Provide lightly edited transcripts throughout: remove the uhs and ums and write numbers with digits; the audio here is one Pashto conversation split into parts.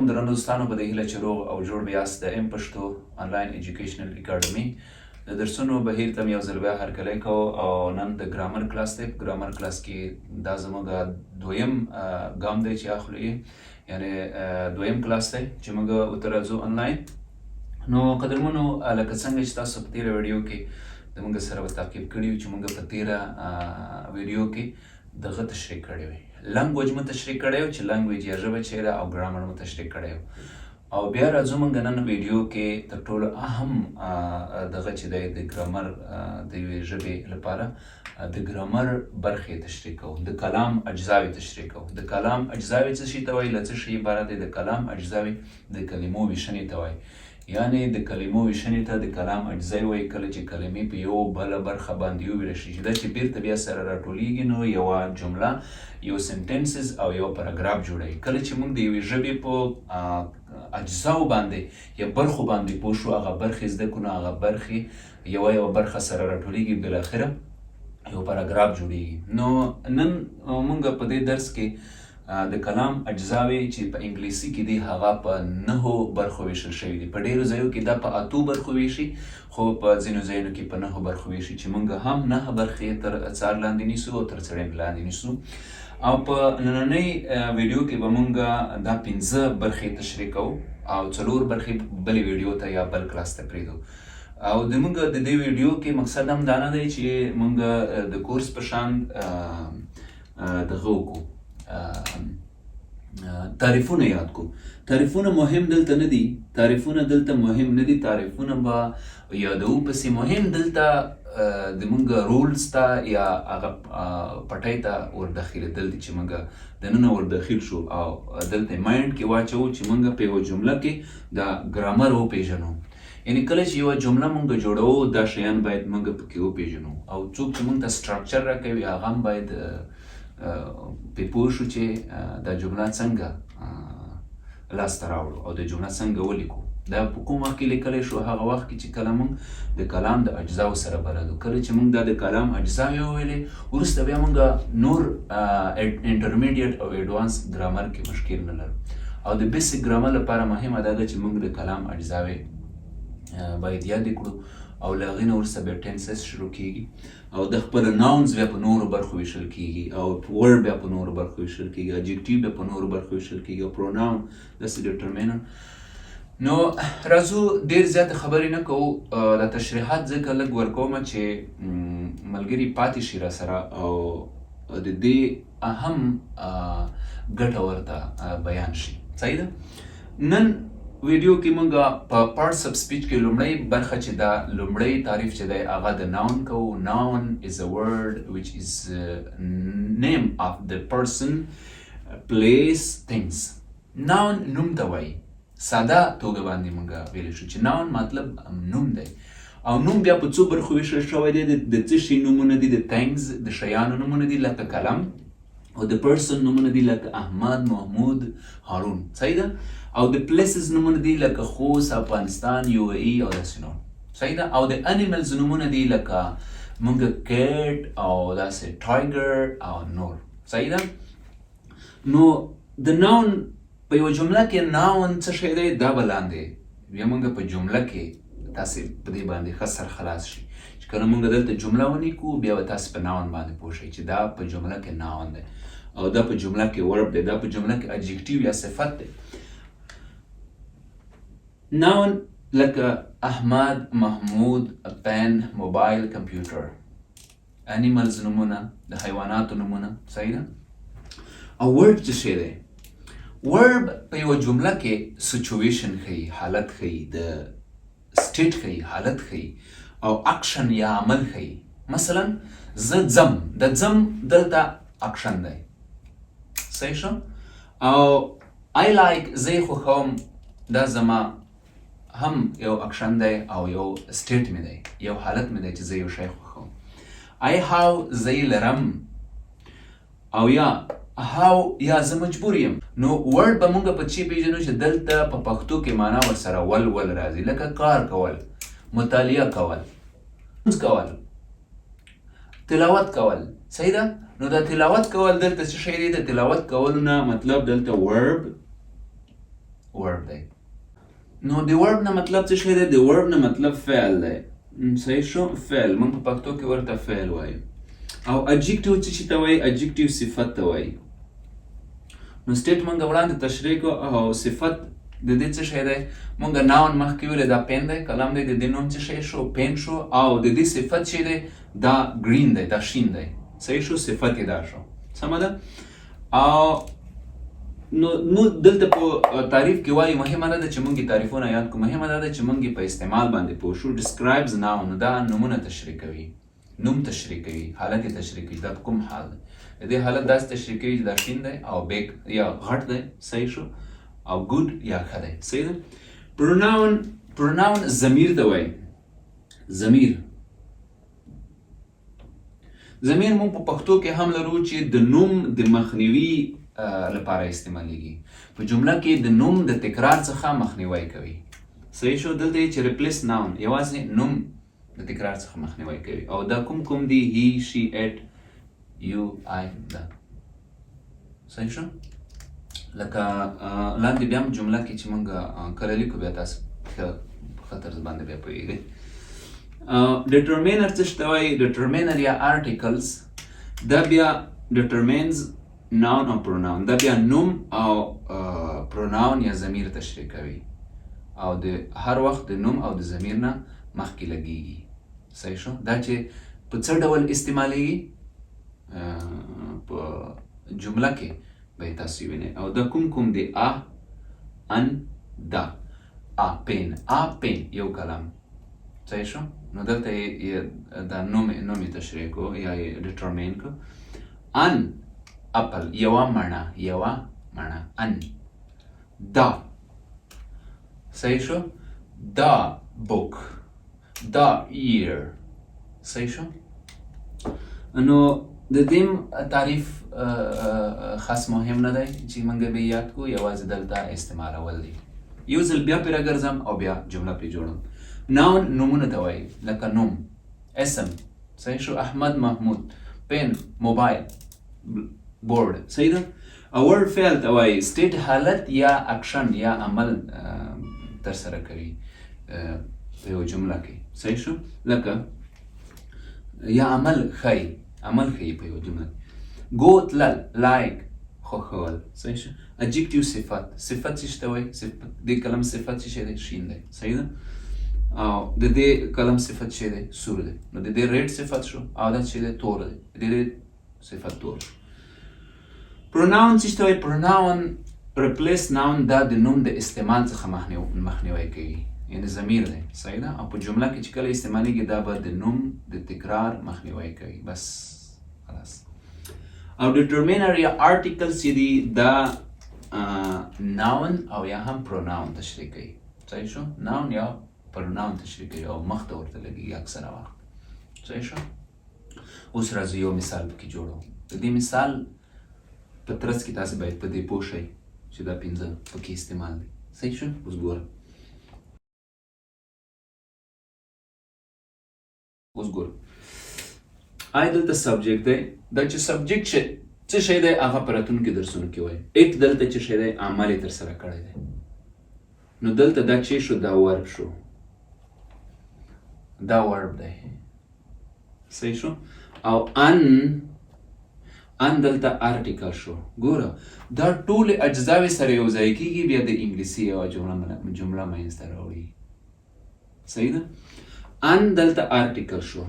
درنو دوستانو په دې هیله چې روغ او جوړ بیاست د ام پښتو آنلاین ایجوکیشنل اکیډمي د درسونو بهیر ته یو ځل بیا هرکلی کوو او نن د ګرامر کلاس دی. ګرامر کلاس کې دا زموږ دویم ګام دی چې اخلو یې یعنی دویم کلاس دی چې موږ ورته راځو آنلاین. نو قدرمنو لکه څنګه چې تاسو په تېره ویډیو کې د موږ سره تعقیب کړي وو چې موږ په تېره ویډیو کې دغه تشریح کړی وی لنګویج مو تشریح کړی و چې لنګویج یا ژبه چې ده او ګرامر مو تشریح کړی و او بیا راځو موږ نن ویډیو کې تر ټولو اهم دغه چې دی د ګرامر د یوې ژبې لپاره د ګرامر برخې تشریح کوو، د کلام اجزاوې تشریح کوو. د کلام اجزاوې څه شي ته وایي؟ له څه شي عبارت دی؟ د کلام اجزاوې د کلمو ویشنې ته وایي، یعنی د کلمو ویشنې ته د کلام اجزاوې وایي. کله چې کلمې په یو بله برخه باندې وویل شي چې دا چې بیرته بیا سره راټولیږي نو یوه جمله، یو سنټنسز او یو پاراګراف جوړوي. کله چې موږ د یوې ژبې په اجزاو باندې یا برخو باندې پوه شو، هغه برخې زده کړو، هغه برخې یوه برخه سره راټولیږي، بالاخره یو پاراګراف جوړیږي. نو نن موږ په دې درس کې د کلام اجزاوې چې په انګلیسي کې دي هغه په 9 برخو ویشل شوي دي. په ډېرو ځایو کې دا په 8 برخو ویشي، خو په ځینو ځایونو کې په 9 برخو ویشي چې موږ هم 9 برخې تر څار لاندې نیسو او تر څېړنې لاندې نیسو. او په نننۍ ویډیو کې به موږ دا 15 برخې تشریح کوو او 4 برخې بلې ویډیو ته یا بل کلاس ته پرېږدو. او د موږ د دې ویډیو کې مقصد هم دا نه دی چې موږ د کورس په شان دغه وکړو، تعریفونه یاد کو. تعریفونه مهم دلته نه دي، تعریفونه دلته مهم نه دي، تعریفونه به یادو. پسې مهم دلته د موږ رولز ته یا هغه پټۍ ته ورداخلېدل دي چې موږ دننه ورداخل شو او دلته مایند کې واچوو چې موږ په یوه جمله کې دا ګرامر وپېژنو. یعنی کله چې یوه جمله موږ جوړوو دا شیان باید موږ پکې وپېژنو او څوک چې موږ ته سټرکچر راکوي هغه هم باید پې پوه شو چې دا جمله څنګه لاسته راوړو او د جمله څنګه ولیکو. دا په کوم وخت کې لیکلی شو؟ هغه وخت کې چې کله موږ د کلام د اجزاو سره بلد وو. کله چې موږ دا د کلام اجزاوې وویلې وروسته بیا موږ نور انټرمیډیټ او ایډوانس ګرامر کې مشکل نه لرو. او د بیسیک ګرامر لپاره مهمه دا ده چې موږ د کلام اجزاوې باید یادې کړو او له هغې نه وروسته بیا ټینسز شروع کېږي او د خپله ناونز بیا په نورو برخو ویشل کېږي او ورډ بیا په نورو برخو ویشل کېږي، اجیکټیو بیا په نورو برخو ویشل کېږي او پروناون داسې ډیټرمینر. نو راځو ډېر زیاتې خبرې نه کوو، دا تشریحات ځکه لږ ورکوم چې ملګري پاتې شي را سره او د دې اهم ګټه ورته بیان شي. صحیح ده؟ نن ویډیو کې موږ په پارټس اف سپیچ کې لومړی برخه چې دا لومړی تعریف چې دی هغه د ناون کوو. ناون is a word which is name of the person, place, things. ناون نوم ته وایي. ساده توګه باندې موږ ویلی شو چې ناون مطلب نوم دی او نوم بیا په څو برخو ویشل شوی دی. د څه شي نومونه دي؟ د things، د شیانو نومونه دي لکه قلم، او د پرسن نومونه دي لکه احمد، محمود، هارون. صحیح ده؟ او د پلیسز نومونه دي لکه خوست، افغانستان، یو ای او داسې نور. صحیح ده؟ او د انیملز نومونه دي لکه موږ کیټ او داسې ټایګر او نور. صحیح ده؟ نو د ناون په یوه جمله کې ناون څه شی دی دا به لاندې بیا موږ په جمله کې تاسې په دې باندې ښه سرخلاص شي چې کله موږ دلته جمله ولیکو بیا به تاسې په ناون باندې پوه شئ چې دا په جمله کې ناون دی او دا په جمله کې ورب دی، دا په جمله کې اجیکټیو یا صفت دی. ناون لکه احمد، محمود، پن، موبایل، کمپیوټر. انیملز نومونه، د حیواناتو نومونه. صحیح ده؟ او ورب څه شی دی؟ ورب په یوه جمله کې سچویشن ښیي، حالت ښیي، د سټیټ ښیي، حالت ښیي او اکشن یا عمل ښیي. مثلا زه ځم، د ځم دلته اکشن دی. صحیح شو؟ او آی لایک، زه یې خوښوم، دا زما هم یو اکشن دی او یو سټیټ مې دی، یو حالت مې دی چې زه یو شی خوښوم. آی هاو، زه یې لرم، او یا هاو یا زه مجبور یم. نو ورډ به موږ په چی پیژنو چې دلته په پښتو کې معنا ورسره ول راځي، لکه کار کول، مطالعه کول، کول، تلاوت کول. صحیح ده؟ نو دا تلاوت کول دلته څه شی دی؟ د تلاوت کولو نه مطلب دلته ورب ورب دی. نو د ورب نه مطلب څه شی دی؟ د ورب نه مطلب فعل دی. صحیح شو؟ فعل موږ په پښتو کې ورته فعل وایو. او اجیکټیو څه شي ته وایي؟ اجیکټیو صفت ته وایي. نو سټیټ موږ وړاندې تشریح کو او صفت د دې څه شی دی؟ موږ ناون مخکې ویلې دا پین دی، قلم دی، د دې نوم څه شی شو؟ پین شو. او د دې صفت چې دی دا ګرین دی، دا شین دی. صحیح شو؟ صفت یې دا شو. سمه ده؟ او نو دلته په تعریف کې وایي مهمه نه ده چې موږ تعریفونه یاد کړو، مهمه دا ده چې موږ په استعمال باندې پوه شو. describes noun دا نومونه تشریح کوي، نوم تشریح کوي، حالت یې تشریح کوي. دا کوم حال دی؟ د دې حالت داسې تشریح کوي چې دا شین دی او بیگ یا غټ دی. صحیح شو؟ او ګود یا ښه دی. صحیح ده؟ pronoun ضمیر ته وایي. ضمیر موږ په پښتو کې هم لرو چې د نوم د مخنیوي لپاره استعمالیږي. په جمله کې د نوم د تکرار څخه مخنیوی کوي. صحیح شو؟ دلته چې ریپلیس ناون یوازې نوم د تکرار څخه مخنیوی کوي. او دا کوم دی؟ هی، شي، اټ، یو، آی، دا. صحیح شو؟ لکه لاندې بیا هم جمله کې چې موږ کله لیکو بیا تاسو ښه طرز باندې بیا پوهېږئ. determiner څه ته وایي؟ determiner یا articles دا بیا determines noun او pronoun. دا بیا نوم او pronoun یا ضمیر تشریح کوي او د هر وخت د نوم او د ضمیر نه مخکې لګیږي. صحیح شو؟ دا چې په څه ډول استعمالیږي په جمله کې به یې تاسو وینئ. او دا کوم دی؟ ان، دا. پین یو کلام. صحیح شو؟ نو دلته دا نوم یې تشریح کو یا یې ډیټرمین کو. ان اپل، یوه مڼه، ان. دا. صحیح شو؟ دا بوک، دا ایر. صحیح شو؟ نو د دې تعریف خاص مهم نه دی چې موږ به یاد کو، یوازې دلته استعمالول دي. یو ځل بیا پرې راګرځم او بیا جمله پرې جوړم. ناون نومونه ته وایي، لکه نوم، اسم. صحیح شو؟ احمد، محمود. پین، موبایل، بورډ. صحیح ده؟ او ورډ فعل ته وایي سټیټ حالت یا اکشن یا عمل ترسره کوي په یو جمله کې. صحیح شو؟ لکه یا عمل ښیي په یو جمله کې. go، تلل، لایک، خوښول. صحیح شو؟ adjective صفت څه ته وایي؟ دې کلم صفت څه دی؟ شین دی. صحیح ده؟ او د دې کلم صفت څه دی؟ سور دی. نو د دې ریډ صفت شو. او دا څه دی؟ تور دی. د دې صفت تور شو. pronoun څه ته وایي؟ pronoun replace noun دا د نوم د استعمال څخه مخنیوی کوي، یعنی ضمیر دی. صحیح ده؟ او په جمله کې چې کله استعمالیږي دا به د نوم د تکرار مخنیوی کوي. بس خلاص. او determiner یا articles چې دي دا noun او یا هم pronoun تشریح کوي. صحیح شو؟ noun یا pronoun تشریح کوي او مخ ته ورته لګي اکثره وخت. صحیح شو؟ اوس راځو یو مثال پکې جوړو. د دې مثال په ترڅ کې تاسو باید په دې پوه شئ چې دا 5 پکې استعمال دي. صحیح شو؟ اوس ګوره آی دلته سبجیکټ دی. دا چې سبجیکټ څه شی دی هغه په راتلونکي درسونو کې وایي. اټ دلته څه شی دی؟ عمل یې ترسره کړی دی. نو دلته دا چې شو؟ دا ورب شو. دا ورب دی. صحیح شو؟ او ان دلته آرټیکل شو. ګوره دا ټولې اجزاوې سره یو ځای کېږي، بیا د انګلیسي یوه جمله منځته راوړي. صحیح ده؟ ان دلته آرټیکل شو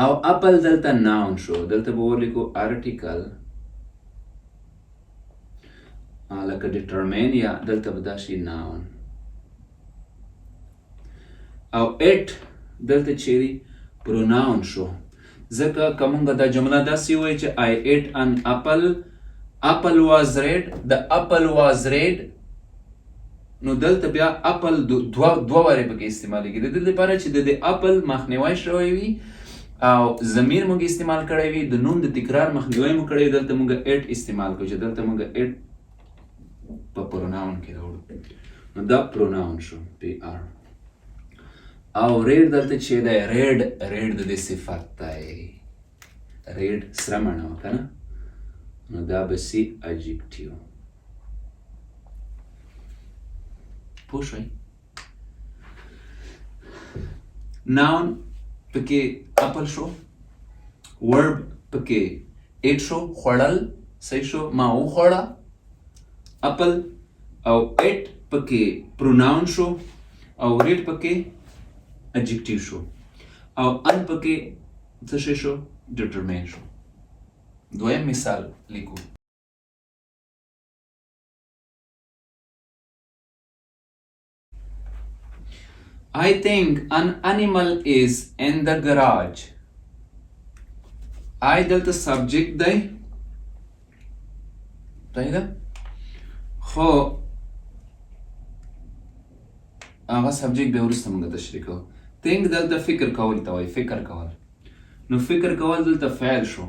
او اپل دلته ناون شو. دلته به ولیکو آرټیکل لکه ډیټرمین، یا دلته به دا شي ناون. او اټ دلته چیرې پروناون شو. ځکه که موږ دا جمله داسې وایي چې I ate an apple was red، د apple was red، نو دلته بیا اپل دوه وارې پکې استعمالیږي. د دې لپاره چې د اپل مخنیوی شوی وي او ضمیر موږ استعمال کړی وي، د نوم د تکرار مخنیوی مو کړی، دلته موږ اټ استعمال کړو چې دلته موږ اټ په پروناون کې راوړو. نو دا پروناون شو، پی آر. او ریډ دلته چې دی؟ ریډ د دې صفت دی. ریډ سره مڼه وه که نه؟ نو دا به سي اجیکټیو. پوه شئ noun پکې اپل شو verb پکې eat شو خوړل صحیح شو ما وخوړه اپل او eat پکې pronoun شو او read پکې adjective شو او ان پکې څه شی شو determine شو دویم مثال لیکو I think an animal is in the garage. I دلته subject دی صحیح ده خو هغه subject به وروسته موږ تشریح کوو think دلته فکر کول ته وایي فکر کول نو فکر کول دلته فعل شو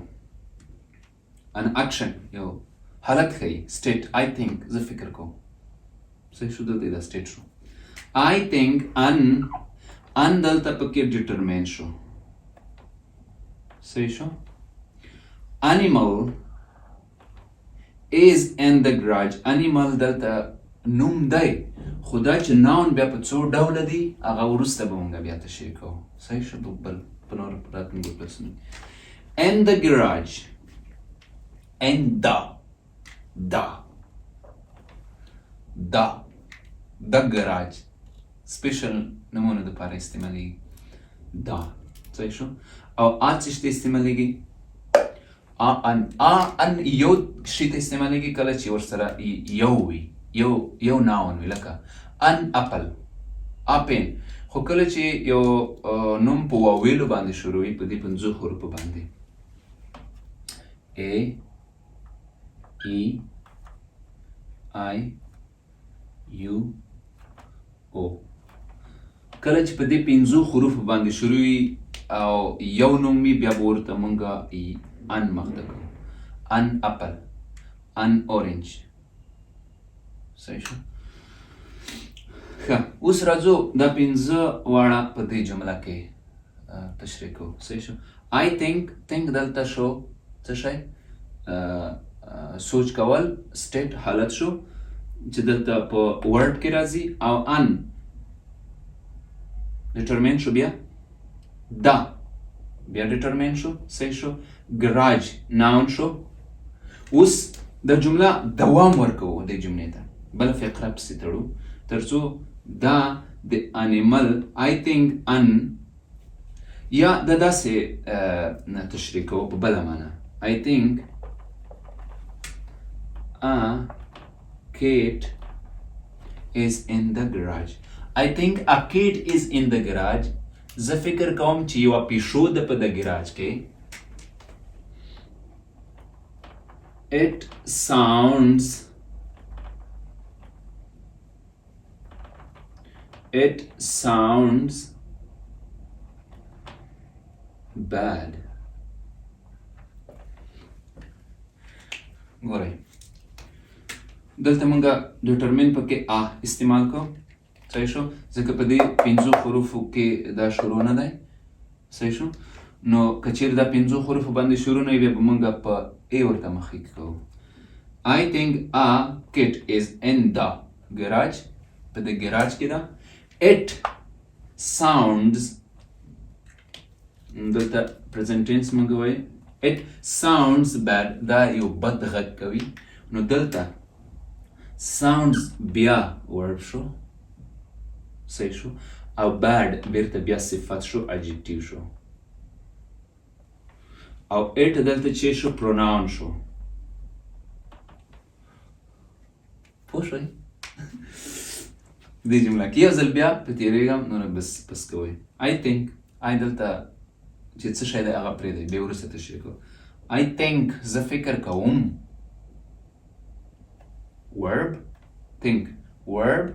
an action یو حالت ښیي state I think زه فکر کوم صحیح شو دلته دا state شو I think an دلته پکې determine شو صحیح شو animal is in the garage animal دلته نوم دی خو دا چې noun بیا په څو ډوله دي هغه وروسته به موږ بیا تشریح کوو صحیح شو بل په نور راتلونکو کلاسونو in the garage in the garage سپیشل نمونه دپاره استعمالیږي دا صحیح شو او څه شي ته استعمالیږي ان یو شي ته استعمالیږي کله چې ورسره یو وي یو ناون وي لکه ان اپل اپن خو کله چې یو نوم په واویلو باندې شروع وي په دې 5 حروفو باندې A E I U O کله چې په دې 5 حروفو باندې شروع وي او یو نوم وي بیا به ورته مونږ ان مخته کوو ان اپل ان اورنج صحیح شو ښه اوس راځو دا 5 واړه په دې جمله کې تشریح کوو صحیح شو I think دلته شو څه شی سوچ کول state حالت شو چې دلته په word کې راځي او ان determine شو بیا دا بیا determine شو صحیح شو garage noun شو اوس د جمله دوام ورکوو د جملې ته بل فقره پسې تړو ترڅو دا د animal I think ان یا د داسې تشریح کوو په بله معنا I think a cat is in the garage I think a cat is in the garage زه فکر کوم چې یوه پیشو ده په د ګراج کې it sounds bad ګورئ دلته مونږه determine پکې استعمال کوو صحیح شو ځکه په دې 5 حروفو کې دا شروع نه دی صحیح شو نو که چیرې دا 5 حروفو باندې شروع نه وي بیا به مونږ په ای ورته مخکې کوو I think a cat is in the garage په د ګراج کې ده it sounds دلته present tense مونږ وایو it sounds bad دا یو بد غږ کوي نو دلته sounds بیا verb شو صحیح شو او bad بیرته بیا صفت شو adjective شو او it دلته چې شو pronoun شو پوه شوئ دې جمله کې یو ځل بیا په تېرېږم نو بس کوئ I think I دلته چې څه شی دی هغه پرېږدئ بیا وروسته تشریح کوو I think زه فکر کوم verb think verb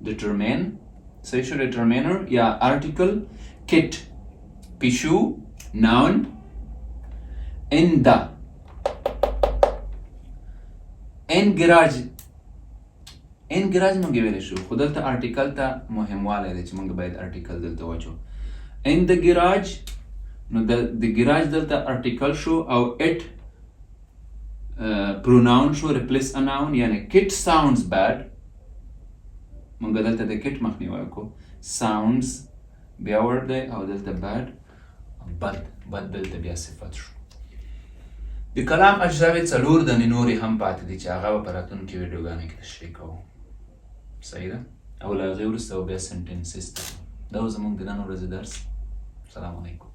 determine صحیح شو determiner یا article kit پیشو noun in the in garage مونږ ویلی شو خو دلته article ته مهموالی دی چې مونږ باید article دلته واچو in the garage نو د garage دلته article شو او it pronoun شو replace a noun یعنی kit sounds bad موږ دلته د کټ مخنیوی وکړو. sounds بیا ورډ دی او دلته bad بد دلته بیا صفت شو. د کلام اجزاوې څلور دنې نورې هم پاتې دي چې هغه به په راتلونکي ویډیوګانو کې تشریح کوو. صحیح ده؟ او له هغې وروسته بیا سنټنسز ته. دا و زموږ د نن ورځې درس. السلام علیکم.